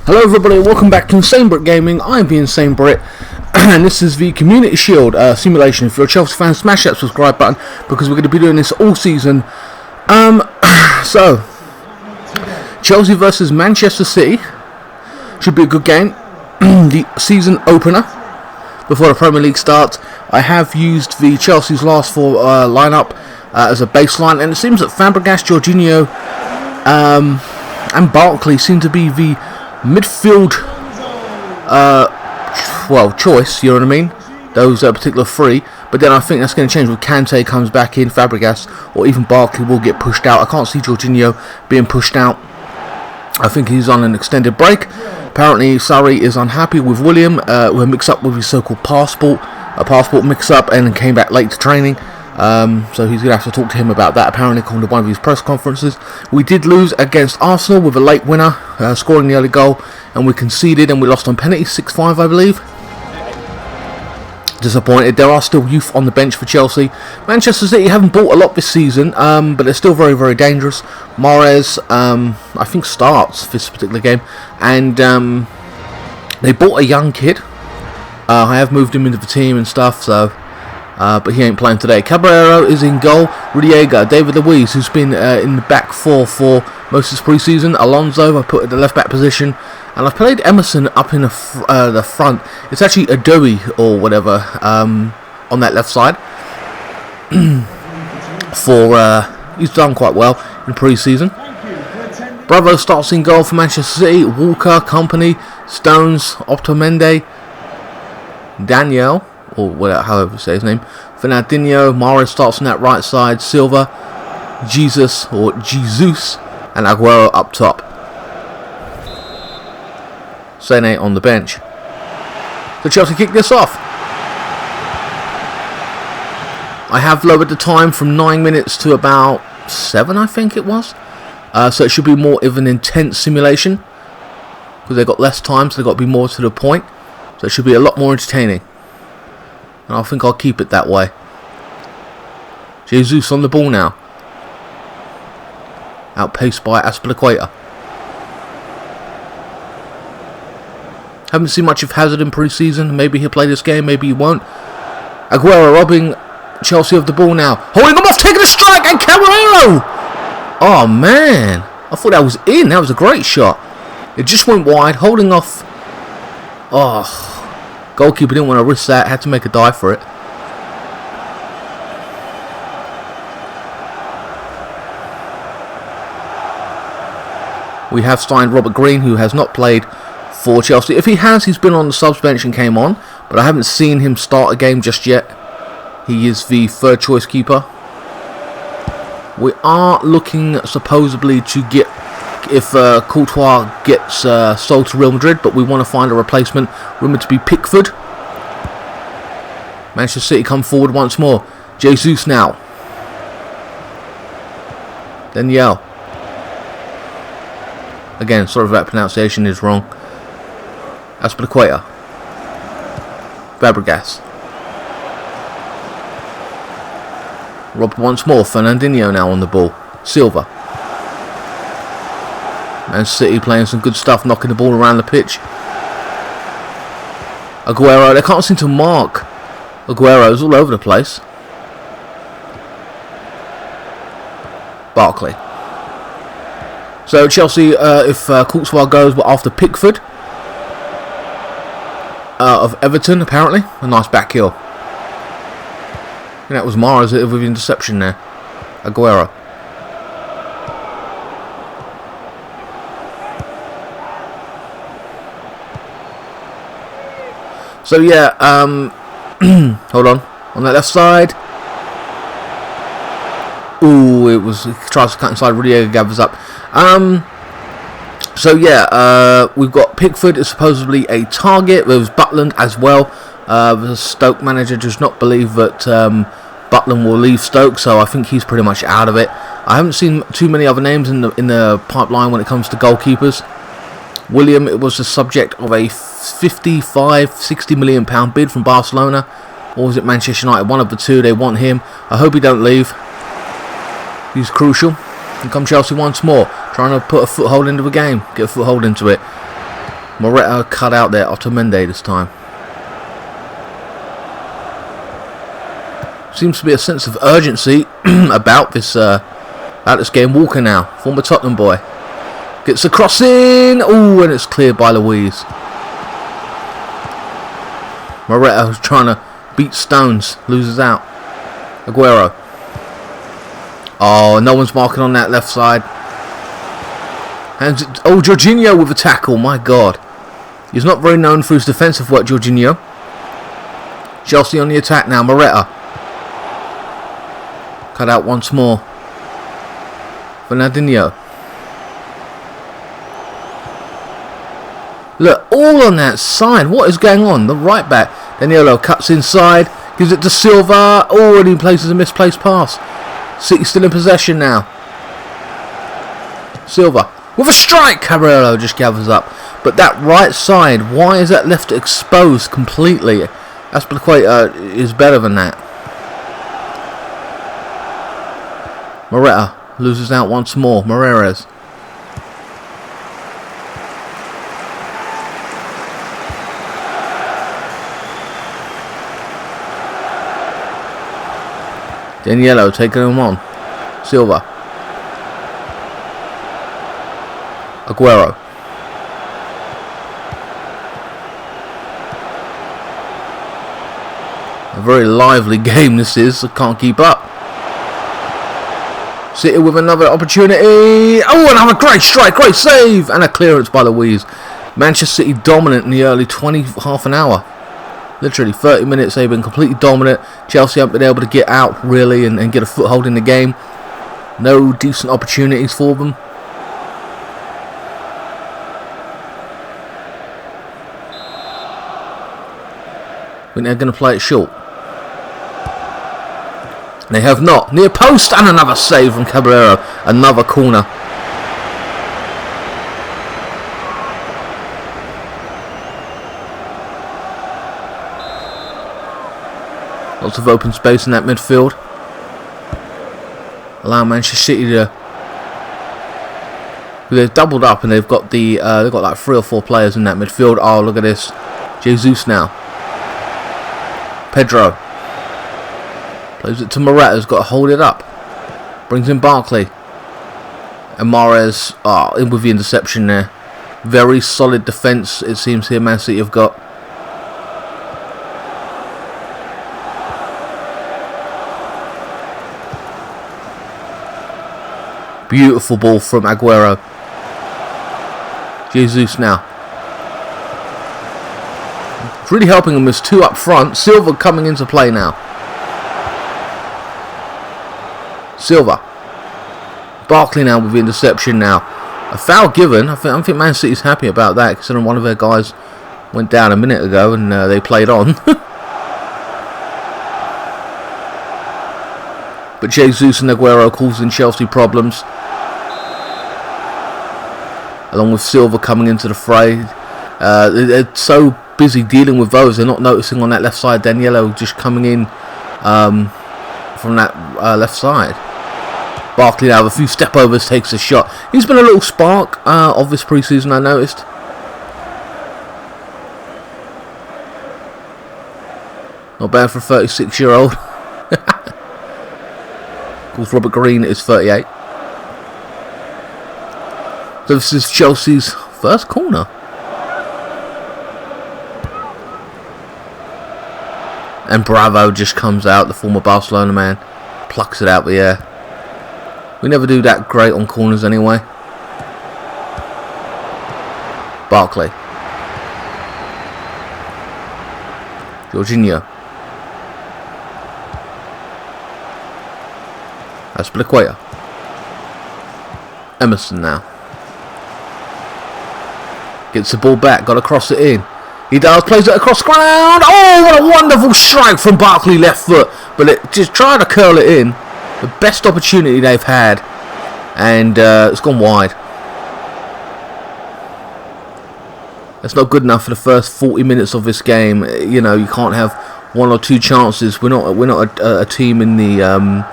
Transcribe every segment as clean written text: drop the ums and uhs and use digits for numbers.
Hello everybody, welcome back to INSANEBRIT Gaming. I'm the INSANEBRIT, and this is the Community Shield simulation. If you're a Chelsea fan, smash that subscribe button, because we're going to be doing this all season. So, Chelsea versus Manchester City. Should be a good game. The season opener, before the Premier League starts. I have used the Chelsea's last four lineup as a baseline, and it seems that Fabregas, Jorginho, and Barkley seem to be the midfield choice, you know what I mean, those particular three. But then I think that's going to change when Kante comes back in. Fabregas or even Barkley will get pushed out. I can't see Jorginho being pushed out. I think he's on an extended break. Apparently Sarri is unhappy with William, who mixed up with his so-called passport mix-up and came back late to training. So he's going to have to talk to him about that, apparently, according to one of his press conferences. We did lose against Arsenal with a late winner, scoring the early goal, and we conceded and we lost on penalty, 6-5 I believe. Disappointed. There are still youth on the bench for Chelsea. Manchester City haven't bought a lot this season, but they're still very, very dangerous. Mahrez, I think, starts this particular game, and they bought a young kid. I have moved him into the team and stuff, so... but he ain't playing today. Caballero is in goal. Rudiger, David Luiz, who's been in the back four for most of this pre-season. Alonso, I put at the left-back position. And I've played Emerson up in the front. It's actually Adobe or whatever on that left side. He's done quite well in pre-season. Bravo starts in goal for Manchester City. Walker, Company, Stones, Optomende, Daniel, or whatever, however you say his name, Fernandinho. Mahrez starts on that right side. Silva, Jesus, and Aguero up top. Sene on the bench. So Chelsea kick this off. I have lowered the time from 9 minutes to about 7, I think it was. So it should be more of an intense simulation, because they've got less time, so they've got to be more to the point. So it should be a lot more entertaining. And I think I'll keep it that way. Jesus on the ball now. Outpaced by Azpilicueta. Haven't seen much of Hazard in pre-season. Maybe he'll play this game, maybe he won't. Aguero robbing Chelsea of the ball now. Holding him off, taking a strike, and Caballero! Oh man, I thought that was in. That was a great shot. It just went wide, holding off. Oh, goalkeeper didn't want to risk that, had to make a dive for it. We have signed Robert Green, who has not played for Chelsea. If he has, he's been on the subs bench and came on, but I haven't seen him start a game just yet. He is the third choice keeper. We are looking supposedly to get, if Courtois gets sold to Real Madrid, but we want to find a replacement, rumoured to be Pickford. Manchester City come forward once more. Jesus now. Daniel. Again, sorry if that pronunciation is wrong. Azpilicueta. Fabregas. Robbed once more. Fernandinho now on the ball. Silva. Man City playing some good stuff, knocking the ball around the pitch. Aguero, they can't seem to mark Aguero's all over the place. Barkley. So Chelsea, if Courtois goes, we're after Pickford of Everton, apparently. A nice back heel. And that was Mahrez with the interception there. Aguero. So yeah, hold on that left side. Ooh, it was, he tries to cut inside, Rudiger gathers up. So yeah, we've got Pickford is supposedly a target. There's Butland as well. The Stoke manager does not believe that Butland will leave Stoke, so I think he's pretty much out of it. I haven't seen too many other names in the pipeline when it comes to goalkeepers. William, it was the subject of a 55-60 million pound bid from Barcelona, or was it Manchester United? One of the two. They want him. I hope he don't leave. He's crucial. And come Chelsea once more, trying to put a foothold into the game, get a foothold into it. Moreta cut out there. Otamendi this time. Seems to be a sense of urgency about this game. Walker now, former Tottenham boy, gets a cross in. Oh, and it's cleared by Luiz. Moreta was trying to beat Stones, loses out. Aguero. Oh, no one's marking on that left side. And oh, Jorginho with a tackle. My God, he's not very known for his defensive work, Jorginho. Chelsea on the attack now. Moreta. Cut out once more. Fernandinho. Look, all on that side. What is going on? The right back. Danilo cuts inside. Gives it to Silva. Oh, and he places a misplaced pass. City still in possession now. Silva. With a strike. Caballero just gathers up. But that right side, why is that left exposed completely? Azpilicueta is better than that. Moreta loses out once more. Moreres. Danilo taking him on. Silva. Aguero. A very lively game this is. I can't keep up. City with another opportunity. Oh, another great strike, great save, and a clearance by Luiz. Manchester City dominant in the early half an hour. Literally 30 minutes they've been completely dominant. Chelsea haven't been able to get out really and get a foothold in the game. No decent opportunities for them. I think they're going to play it short. They have not. Near post and another save from Caballero. Another corner. Lots of open space in that midfield. Allow Manchester City to. They've doubled up and they've got like 3 or 4 players in that midfield. Oh, look at this. Jesus now. Pedro. Plays it to Moreta, who's got to hold it up. Brings in Barkley. And Mahrez, in with the interception there. Very solid defence, it seems here Man City have got. Beautiful ball from Aguero. Jesus now. It's really helping them. There's 2 up front. Silva coming into play now. Silva. Barkley now with the interception now. A foul given. I think Man City's happy about that, considering one of their guys went down a minute ago and they played on. But Jesus and Aguero causing Chelsea problems. Along with Silva coming into the fray. They're so busy dealing with those, they're not noticing on that left side Danilo just coming in from that left side. Barkley now with a few step overs takes a shot. He's been a little spark of this pre-season, I noticed. Not bad for a 36-year-old. Of course, Robert Green is 38. So this is Chelsea's first corner. And Bravo just comes out, the former Barcelona man. Plucks it out the air. We never do that great on corners anyway. Barkley. Jorginho. Azpilicueta. Emerson now. Gets the ball back, got to cross it in. He does, plays it across ground. Oh, what a wonderful strike from Barkley, left foot. But it just tried to curl it in. The best opportunity they've had. And it's gone wide. That's not good enough for the first 40 minutes of this game. You know, you can't have 1 or 2 chances. We're not a team in the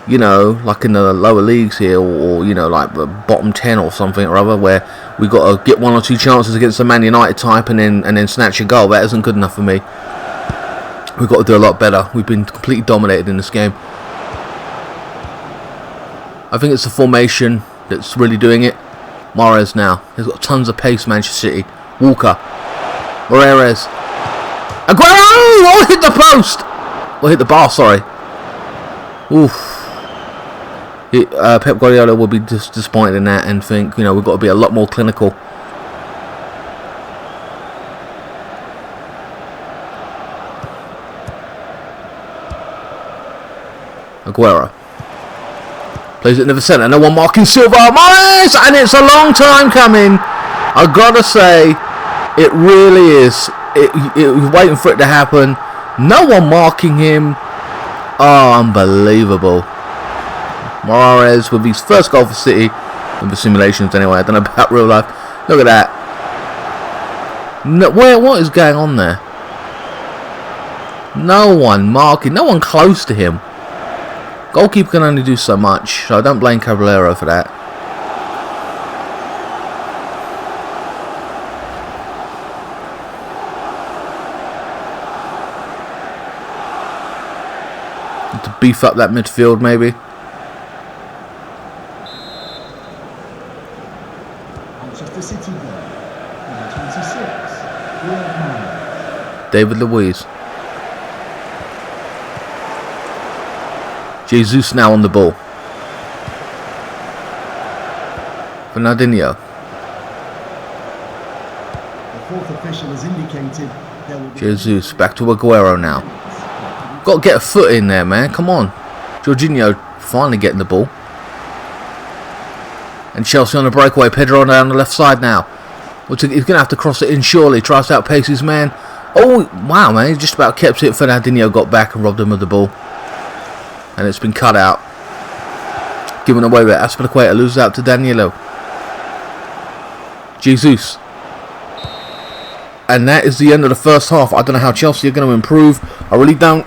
you know, like in the lower leagues here, or you know, like the bottom 10 or something or other, where we got to get 1 or 2 chances against the Man United type and then snatch a goal. That isn't good enough for me. We've got to do a lot better. We've been completely dominated in this game. I think it's the formation that's really doing it. Mahrez now. He's got tons of pace, Manchester City. Walker. Moreres. Aguero! Oh, hit the post! Or hit the bar, sorry. Oof. Pep Guardiola will be disappointed in that and think, you know, we've got to be a lot more clinical. Aguero. Plays it into the centre. No one marking Silva. Mahrez! And it's a long time coming. I gotta say, it really is. It was waiting for it to happen. No one marking him. Oh, unbelievable. Mahrez with his first goal for City. In the simulations anyway. I don't know about real life. Look at that. No, what is going on there? No one marking. No one close to him. Goalkeeper can only do so much, so I don't blame Caballero for that. To beef up that midfield, maybe. Manchester City goal, number 26, David Luiz. Jesus now on the ball. Fernandinho. The fourth official has indicated there will be Jesus back to Aguero now. Got to get a foot in there, man. Come on. Jorginho finally getting the ball. And Chelsea on the breakaway. Pedro down the left side now. He's going to have to cross it in surely. Tries to outpace his man. Oh, wow, man. He just about kept it. Fernandinho got back and robbed him of the ball. And it's been cut out. Given away with Azpilicueta. Loses out to Danilo. Jesus. And that is the end of the first half. I don't know how Chelsea are going to improve. I really don't.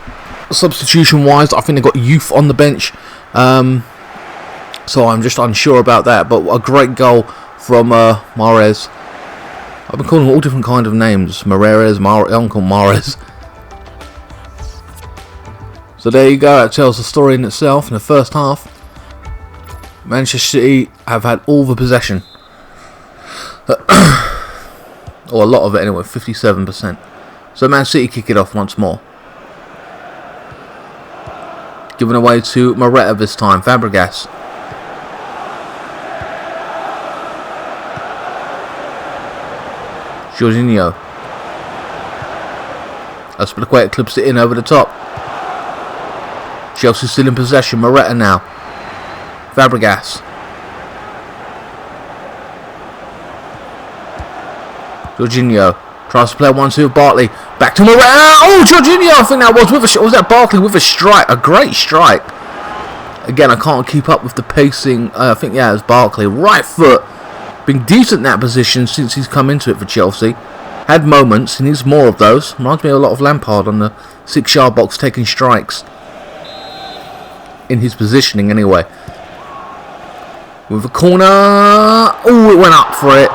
Substitution wise, I think they've got youth on the bench. So I'm just unsure about that. But a great goal from Mahrez. I've been calling him all different kind of names. Uncle Mahrez. So there you go. That tells the story in itself. In the first half, Manchester City have had all the possession. Or a lot of it anyway, 57%. So Man City kick it off once more. Given away to Moreta this time. Fabregas. Jorginho. Azpilicueta clips it in over the top. Chelsea still in possession. Moreta now. Fabregas. Jorginho tries to play 1-2 with Bartley. Back to Moreta. Oh, Jorginho, I think that was that Bartley with a strike. A great strike. Again, I can't keep up with the pacing. I think, yeah, it was Bartley. Right foot. Been decent in that position since he's come into it for Chelsea. Had moments. He needs more of those. Reminds me a lot of Lampard on the 6-yard box taking strikes. In his positioning anyway. With a corner. Oh, it went up for it.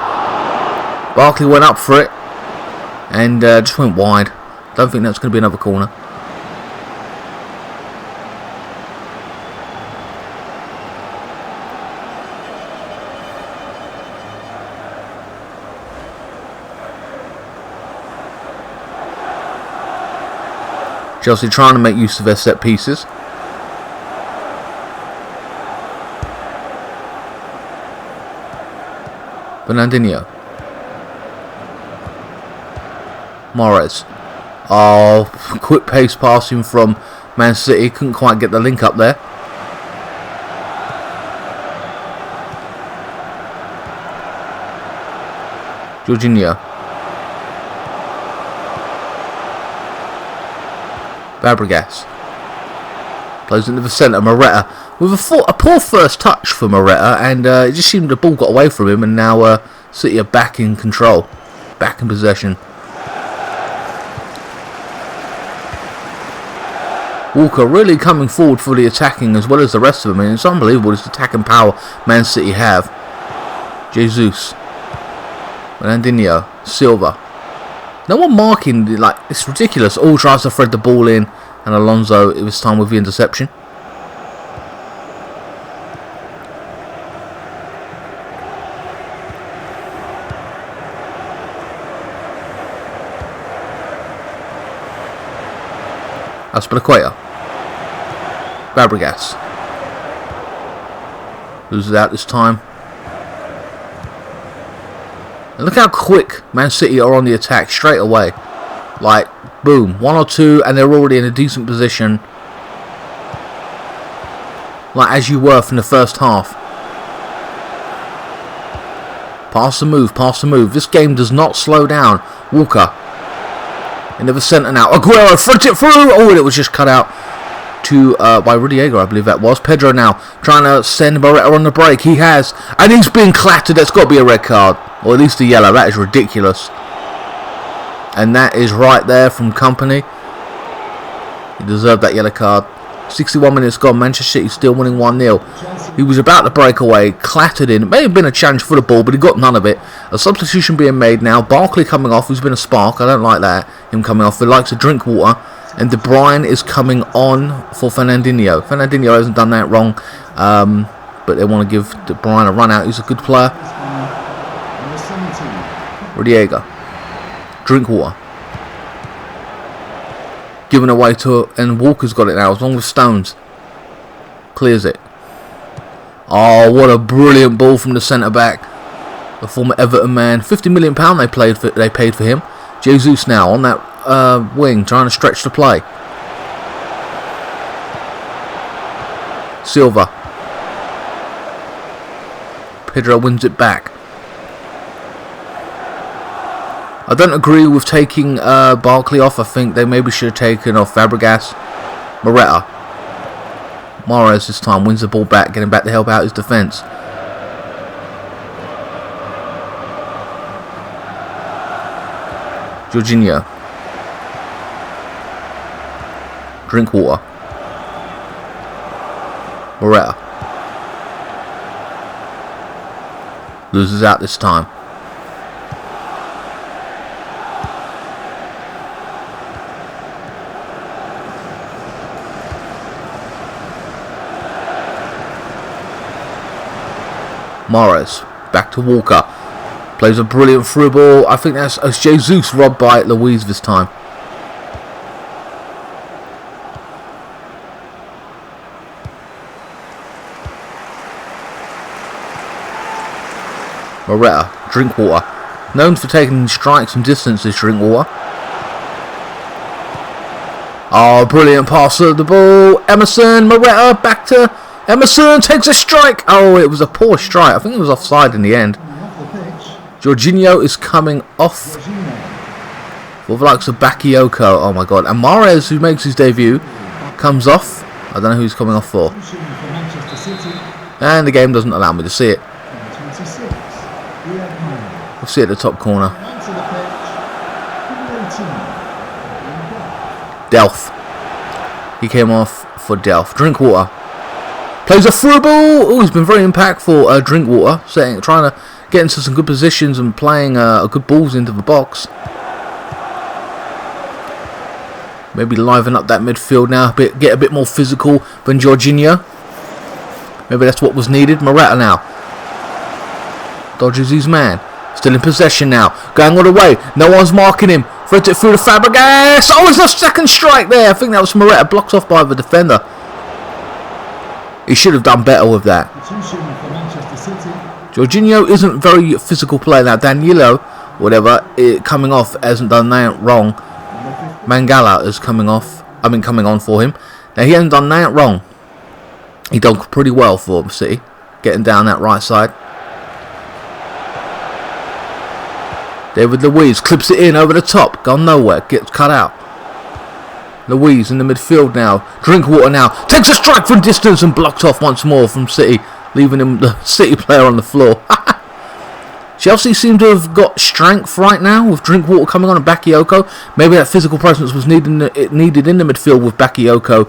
Barkley went up for it. And just went wide. Don't think that's going to be another corner. Chelsea trying to make use of their set pieces. Fernandinho. Mahrez. Oh, quick pace passing from Man City. Couldn't quite get the link up there. Jorginho. Fabregas. Plays into the centre. Moreta. With a poor first touch for Moreta. And it just seemed the ball got away from him. And now City are back in control. Back in possession. Walker really coming forward for the attacking as well as the rest of them. I mean, it's unbelievable this attacking power Man City have. Jesus. Fernandinho, Silva. No one marking, like, it's ridiculous. All tries to thread the ball in, and Alonso, it was time with the interception. Azpilicueta. Fabregas. Loses out this time. And look how quick Man City are on the attack straight away. Like, boom, 1 or 2, and they're already in a decent position. Like as you were from the first half. Pass the move, pass the move. This game does not slow down. Walker. Into the centre now. Aguero fronts it through. Oh, and it was just cut out to by Rudiger, I believe that was. Pedro now trying to send Morata on the break. He has. And he's been clattered. That's got to be a red card. Or at least a yellow. That is ridiculous. And that is right there from Company. He deserved that yellow card. 61 minutes gone. Manchester City still winning 1-0. He was about to break away. Clattered in. It may have been a challenge for the ball, but he got none of it. A substitution being made now. Barkley coming off. Who's been a spark. I don't like that. Him coming off. The likes of Drinkwater. And De Bruyne is coming on for Fernandinho. Fernandinho hasn't done that wrong. But they want to give De Bruyne a run out. He's a good player. Rudiger. Drinkwater. Given away to, and Walker's got it now. As long with Stones. Clears it. Oh, what a brilliant ball from the centre back. The former Everton man. £50 million they paid for him. Jesus now on that wing, trying to stretch the play. Silva. Pedro wins it back. I don't agree with taking Barkley off. I think they maybe should have taken off Fabregas. Morata. Mahrez this time wins the ball back, getting back to help out his defence. Jorginho. Drinkwater. Morata. Loses out this time. Mahrez, back to Walker. Plays a brilliant through ball. I think that's Jesus robbed by Luiz this time. Morata, Drinkwater. Known for taking strikes from distance, this Drinkwater. Oh, brilliant pass of the ball. Emerson, Morata, back to Emerson, takes a strike. Oh, it was a poor strike. I think it was offside in the end. Jorginho is coming off for the likes of Bakayoko. Oh my god. And Mahrez, who makes his debut, comes off. I don't know who he's coming off for. And the game doesn't allow me to see it. We'll see it at the top corner. Delph. He came off for Delph. Drinkwater. Plays a through ball. Oh, he's been very impactful. Drinkwater, trying to get into some good positions and playing good balls into the box. Maybe liven up that midfield now. Get a bit more physical than Jorginho. Maybe that's what was needed. Morata now dodges his man. Still in possession now. Going all the way. No one's marking him. Threads it through the Fabregas. Oh, it's a second strike there. I think that was Morata. Blocked off by the defender. He should have done better with that. Jorginho isn't a very physical player. Now Danilo, whatever, coming off hasn't done that wrong. Mangala is coming on for him. Now he hasn't done that wrong. He done pretty well for City, getting down that right side. David Luiz clips it in over the top. Gone nowhere. Gets cut out. Luiz in the midfield now. Drinkwater now. Takes a strike from distance and blocked off once more from City. Leaving him, the City player, on the floor. Chelsea seem to have got strength right now with Drinkwater coming on and Bakayoko. Maybe that physical presence was needed in the midfield with Bakayoko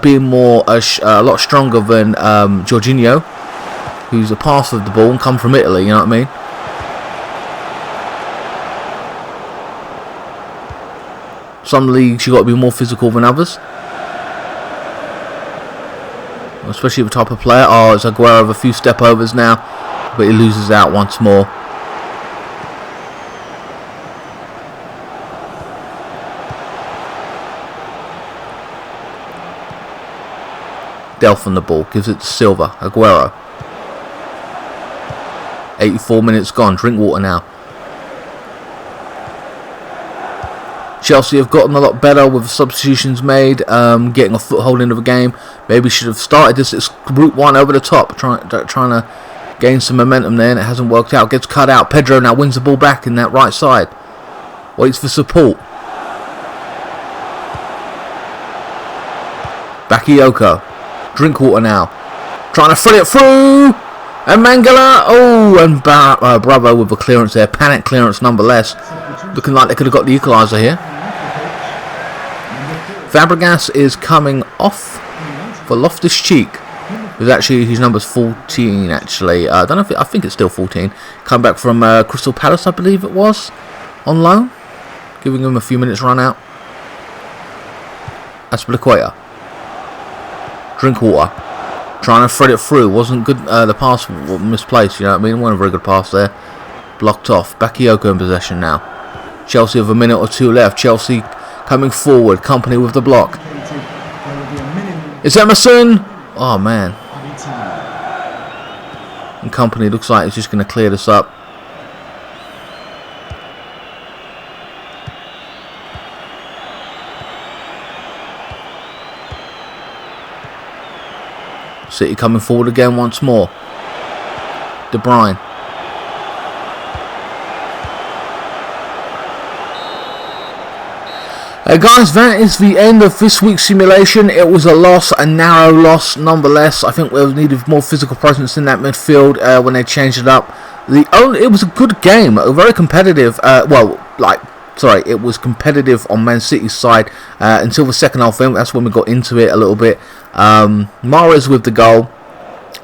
being a lot stronger than Jorginho, who's a passer of the ball and come from Italy, you know what I mean? Some leagues you've got to be more physical than others, especially the type of player. Oh, it's Aguero with a few step overs now, but he loses out once more. Delph on the ball, gives it to Silva. Aguero. 84 minutes gone. Drinkwater now. Chelsea have gotten a lot better with the substitutions made, getting a foothold into the game. Maybe should have started this Group 1 over the top, trying to gain some momentum there, and it hasn't worked out. Gets cut out. Pedro now wins the ball back in that right side. Waits for support. Bakayoko. Drinkwater now. Trying to thread it through. And Mangala. Oh, and Bravo with a clearance there. Panic clearance nonetheless. Looking like they could have got the equaliser here. Fabregas is coming off for Loftus-Cheek. His number's 14 actually. I don't know if I think it's still 14. Come back from Crystal Palace, I believe it was, on loan. Giving him a few minutes run out. Azpilicueta. Drinkwater. Trying to thread it through. Wasn't good. The pass was misplaced, you know what I mean? Wasn't a very good pass there. Blocked off. Bakayoko in possession now. Chelsea with a minute or two left. Chelsea coming forward. Company with the block. It's Emerson. Oh, man. And Company looks like he's just going to clear this up. City coming forward again once more. De Bruyne. Guys, that is the end of this week's simulation. It was a loss, a narrow loss nonetheless. I think we needed more physical presence in that midfield when they changed it up. It was a good game, very competitive. It was competitive on Man City's side until the second half. That's when we got into it a little bit. Mahrez with the goal,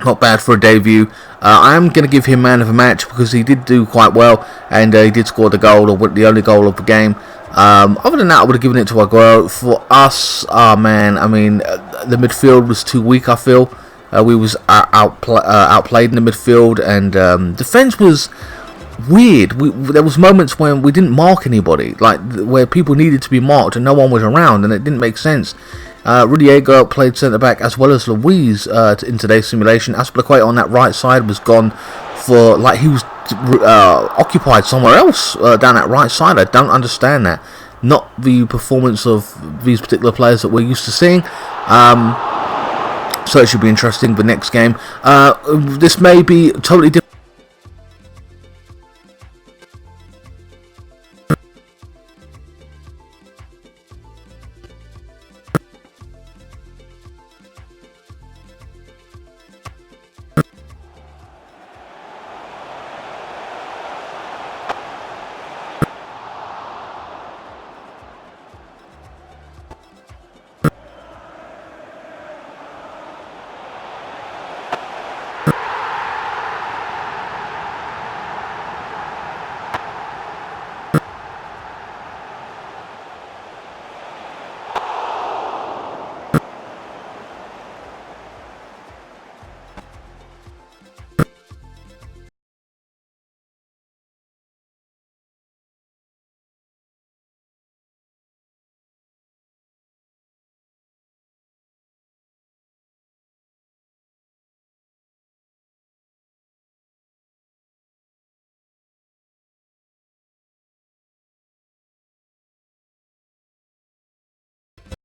not bad for a debut. I am going to give him man of the match because he did do quite well, and he did score the goal, or the only goal of the game. Other than that, I would have given it to Aguero. For us, man, I mean, the midfield was too weak, I feel. We was outplayed in the midfield, and defence was weird. There was moments when we didn't mark anybody, like where people needed to be marked and no one was around, and it didn't make sense. Rudiego played centre back as well as Luiz in today's simulation. Azpilicueta on that right side was gone for like he was occupied somewhere else down that right side. I don't understand that. Not the performance of these particular players that we're used to seeing. So it should be interesting. The next game, this may be totally different.